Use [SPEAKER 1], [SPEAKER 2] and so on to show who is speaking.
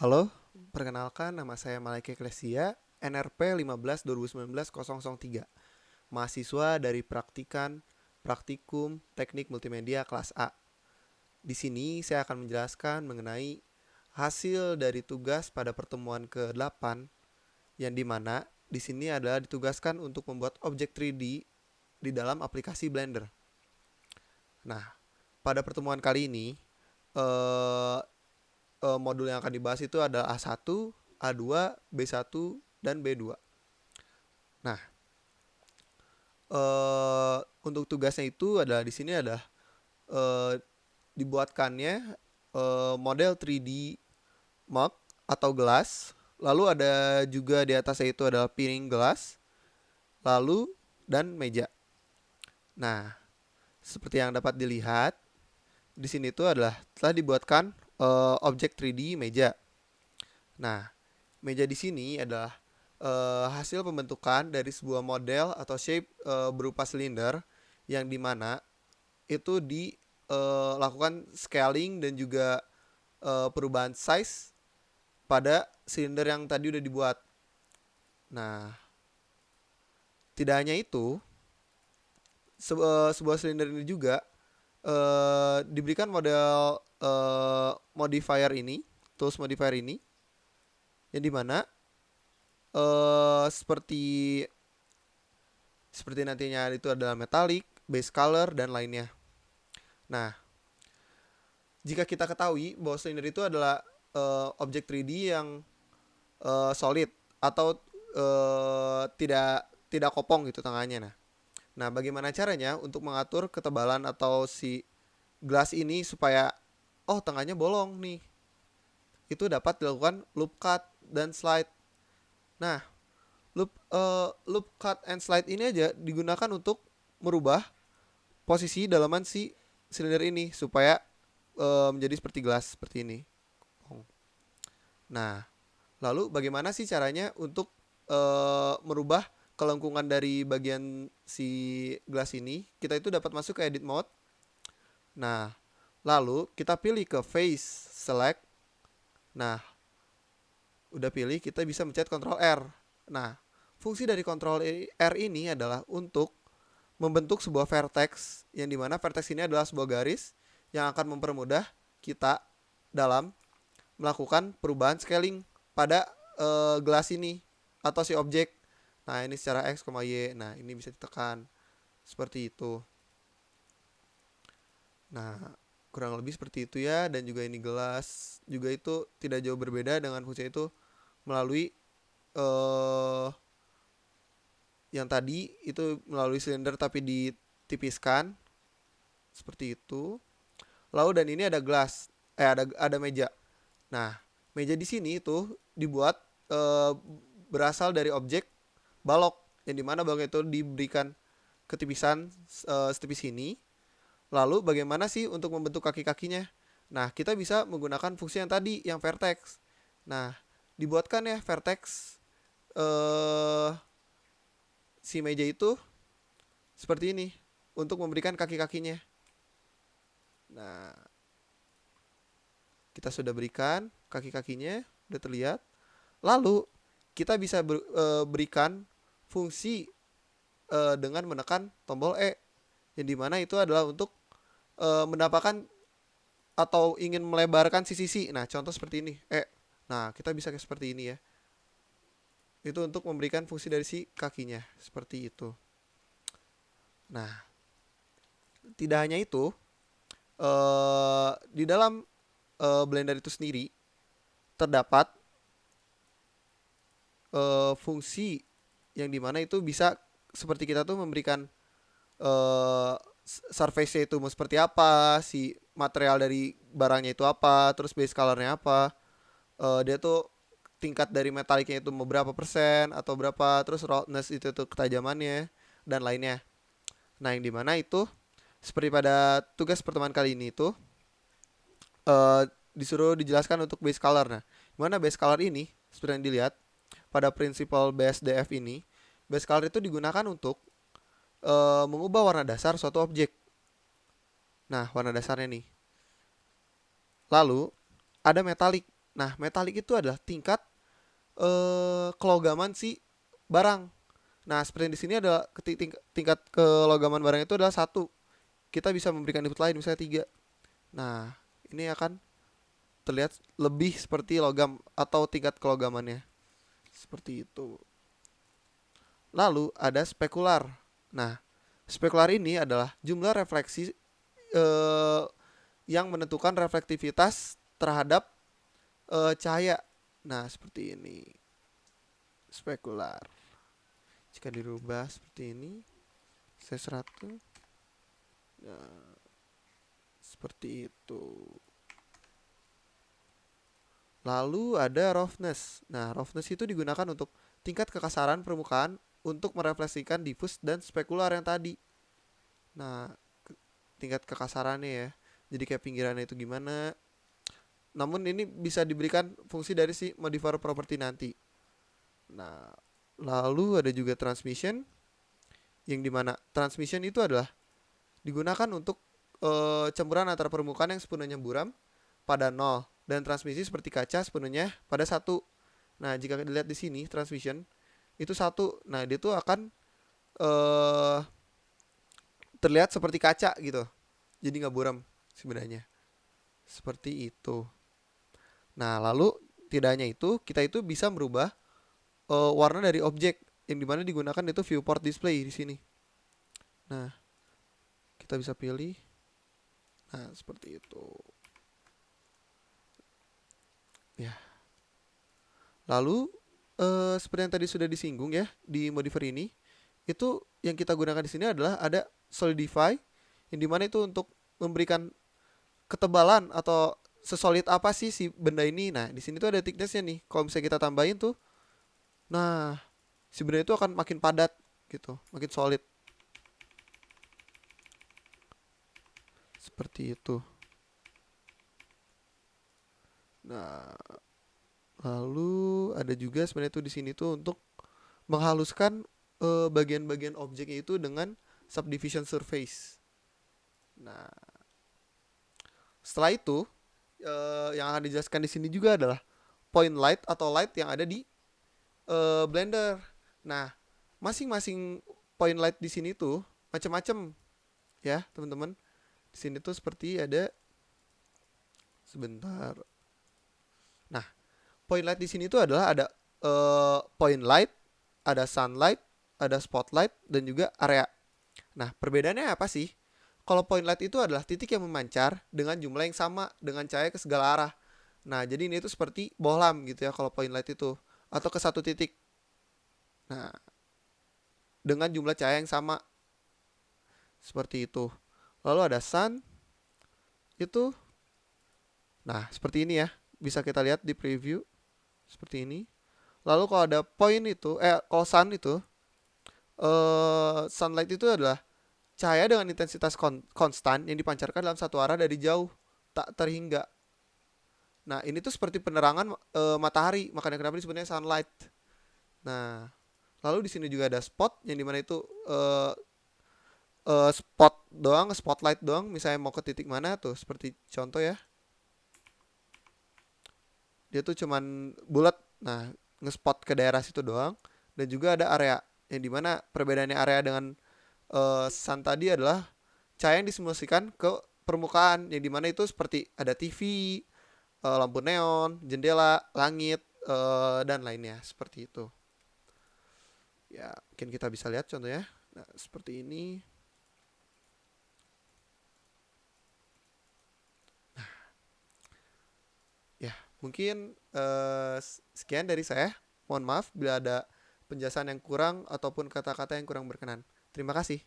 [SPEAKER 1] Halo, perkenalkan nama saya Malaika Eklesia, NRP 15 2019 003, mahasiswa dari Praktikum Teknik Multimedia kelas A. Di sini saya akan menjelaskan mengenai hasil dari tugas pada pertemuan ke-8 yang dimana di sini adalah ditugaskan untuk membuat objek 3D di dalam aplikasi Blender. Nah, pada pertemuan kali ini eh, modul yang akan dibahas itu adalah A1, A2, B1, dan B2. Nah, untuk tugasnya itu adalah di sini adalah eh, dibuatkannya model 3D mug atau gelas. Lalu ada juga di atasnya itu adalah piring gelas, lalu dan meja. Nah, seperti yang dapat dilihat di sini itu adalah telah dibuatkan objek 3D meja. Nah, meja di sini adalah hasil pembentukan dari sebuah model atau shape berupa silinder yang dimana itu dilakukan scaling dan juga perubahan size pada silinder yang tadi udah dibuat. Nah, tidak hanya itu, sebuah silinder ini juga diberikan model modifier ini, tools modifier ini, yang dimana seperti seperti nantinya itu adalah metallic, base color, dan lainnya. Nah, jika kita ketahui bahwa silinder itu adalah objek 3D yang solid atau tidak tidak kopong gitu tengahnya. Nah, bagaimana caranya untuk mengatur ketebalan atau si gelas ini supaya tengahnya bolong nih? Itu dapat dilakukan loop cut dan slide. Nah, loop cut and slide ini aja digunakan untuk merubah posisi dalaman si silinder ini supaya menjadi seperti gelas seperti ini. Nah, lalu bagaimana sih caranya untuk merubah kelengkungan dari bagian si gelas ini? Kita itu dapat masuk ke edit mode. Nah, lalu kita pilih ke face select. Nah, udah pilih kita bisa mencet Ctrl R. Nah, fungsi dari Ctrl R ini adalah untuk membentuk sebuah vertex yang dimana vertex ini adalah sebuah garis yang akan mempermudah kita dalam melakukan perubahan scaling pada gelas ini atau si objek. Nah, ini secara X, Y. Nah, ini bisa ditekan seperti itu. Nah, kurang lebih seperti itu ya. Dan juga ini gelas juga itu tidak jauh berbeda dengan fungsi itu melalui eh, yang tadi itu melalui silinder tapi ditipiskan seperti itu. Lalu dan ini ada gelas, ada meja. Nah, meja di sini itu dibuat eh, berasal dari objek balok yang dimana balok itu diberikan ketipisan setipis ini. Lalu bagaimana sih untuk membentuk kaki-kakinya? Nah, kita bisa menggunakan fungsi yang tadi yang vertex. Nah, dibuatkan ya vertex eh, si meja itu seperti ini untuk memberikan kaki-kakinya. Nah, kita sudah berikan kaki-kakinya, sudah terlihat. Lalu kita bisa berikan fungsi dengan menekan tombol E, yang dimana itu adalah untuk mendapatkan atau ingin melebarkan sisi-sisi. Nah, contoh seperti ini, E. Nah, kita bisa seperti ini ya. Itu untuk memberikan fungsi dari si kakinya, seperti itu. Nah, tidak hanya itu, di dalam Blender itu sendiri terdapat fungsi yang dimana itu bisa seperti kita tuh memberikan uh, surface-nya itu mau seperti apa, si material dari barangnya itu apa, terus base color-nya apa, dia tuh tingkat dari metaliknya itu mau berapa persen atau berapa, terus roughness itu tuh ketajamannya dan lainnya. Nah, yang dimana itu seperti pada tugas pertemuan kali ini itu uh, disuruh dijelaskan untuk base color. Nah, mana base color ini seperti yang dilihat pada prinsipal BSDF ini, base color itu digunakan untuk mengubah warna dasar suatu objek. Nah, warna dasarnya nih. Lalu ada metalik. Nah, metalik itu adalah tingkat kelogaman si barang. Nah, seperti di sini adalah tingkat kelogaman barang itu adalah satu. Kita bisa memberikan input lain misalnya 3. Nah, ini akan terlihat lebih seperti logam atau tingkat kelogamannya. Seperti itu. Lalu ada spekular. Nah, spekular ini adalah jumlah refleksi eh, yang menentukan reflektivitas terhadap cahaya. Nah, seperti ini. Spekular. Jika dirubah seperti ini, C100. Nah, seperti itu. Lalu ada roughness. Nah, roughness itu digunakan untuk tingkat kekasaran permukaan untuk merefleksikan diffus dan spekular yang tadi. Nah, tingkat kekasarannya ya. Jadi kayak pinggirannya itu gimana. Namun ini bisa diberikan fungsi dari si modifier property nanti. Nah, lalu ada juga transmission, yang dimana transmission itu adalah digunakan untuk campuran antara permukaan yang sepenuhnya buram pada 0 dan transmisi seperti kaca sepenuhnya pada 1. Nah, jika dilihat di sini transmission itu 1. Nah, dia tuh akan eh terlihat seperti kaca gitu. Jadi nggak buram sebenarnya. Seperti itu. Nah, lalu tidak hanya itu, kita itu bisa merubah warna dari objek yang dimana digunakan itu viewport display di sini. Nah, kita bisa pilih. Nah, seperti itu. Ya. Lalu seperti yang tadi sudah disinggung ya di modifier ini, itu yang kita gunakan di sini adalah ada solidify, yang dimana itu untuk memberikan ketebalan atau sesolid apa sih si benda ini. Nah, di sini tuh ada thicknessnya nih. Kalau misalnya kita tambahin tuh, nah si benda itu akan makin padat gitu, makin solid. Seperti itu. Nah, lalu ada juga sebenarnya tuh di sini tuh untuk menghaluskan bagian-bagian objeknya itu dengan subdivision surface. Nah, setelah itu yang akan dijelaskan di sini juga adalah point light atau light yang ada di Blender. Nah, masing-masing point light di sini tuh macam-macam ya, teman-teman. Di sini tuh seperti ada sebentar. Nah, point light di sini tuh adalah ada point light, ada sunlight, ada spotlight dan juga area. Nah, perbedaannya apa sih? Kalau point light itu adalah titik yang memancar dengan jumlah yang sama dengan cahaya ke segala arah. Nah, jadi ini itu seperti bohlam gitu ya kalau point light itu, atau ke satu titik. Nah, dengan jumlah cahaya yang sama seperti itu. Lalu ada sun itu, nah seperti ini ya, bisa kita lihat di preview seperti ini. Lalu kalau ada point itu, kalau sun itu, sunlight itu adalah cahaya dengan intensitas konstan yang dipancarkan dalam satu arah dari jauh, tak terhingga. Nah, ini tuh seperti penerangan matahari, makanya kenapa disebutnya sunlight. Nah, lalu di sini juga ada spot yang dimana itu spot doang, spotlight doang. Misalnya mau ke titik mana tuh, seperti contoh ya, dia tuh cuman bulat. Nah, ngespot ke daerah situ doang. Dan juga ada area yang dimana perbedaannya area dengan sun tadi adalah cahaya yang disimulasikan ke permukaan, yang dimana itu seperti ada TV, lampu neon, jendela, langit, dan lainnya seperti itu. Ya, mungkin kita bisa lihat contohnya. Nah, seperti ini. Ya, mungkin sekian dari saya. Mohon maaf bila ada penjelasan yang kurang ataupun kata-kata yang kurang berkenan. Terima kasih.